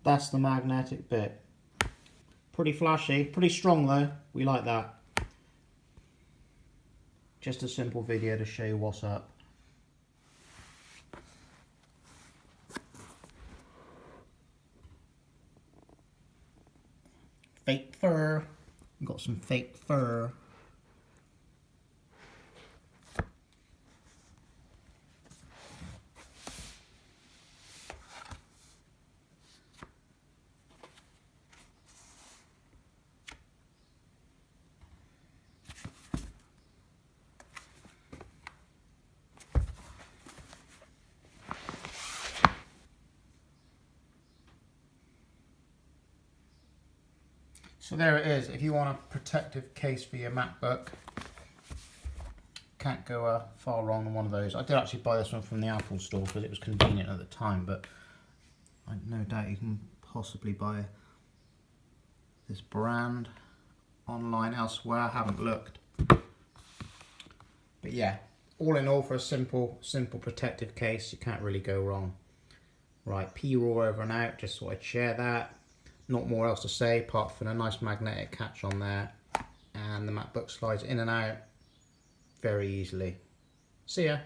That's the magnetic bit. Pretty flashy, pretty strong though. We like that. Just a simple video to show you what's up. Fake fur. Got some fake fur. So there it is. If you want a protective case for your MacBook, can't go far wrong on one of those. I did actually buy this one from the Apple store because it was convenient at the time, but I no doubt you can possibly buy this brand online elsewhere. I haven't looked. But yeah, all in all, for a simple protective case, you can't really go wrong. Right, PRAW over and out. Just thought I'd share that. Not more else to say apart from a nice magnetic catch on there, and the MacBook slides in and out very easily. See ya.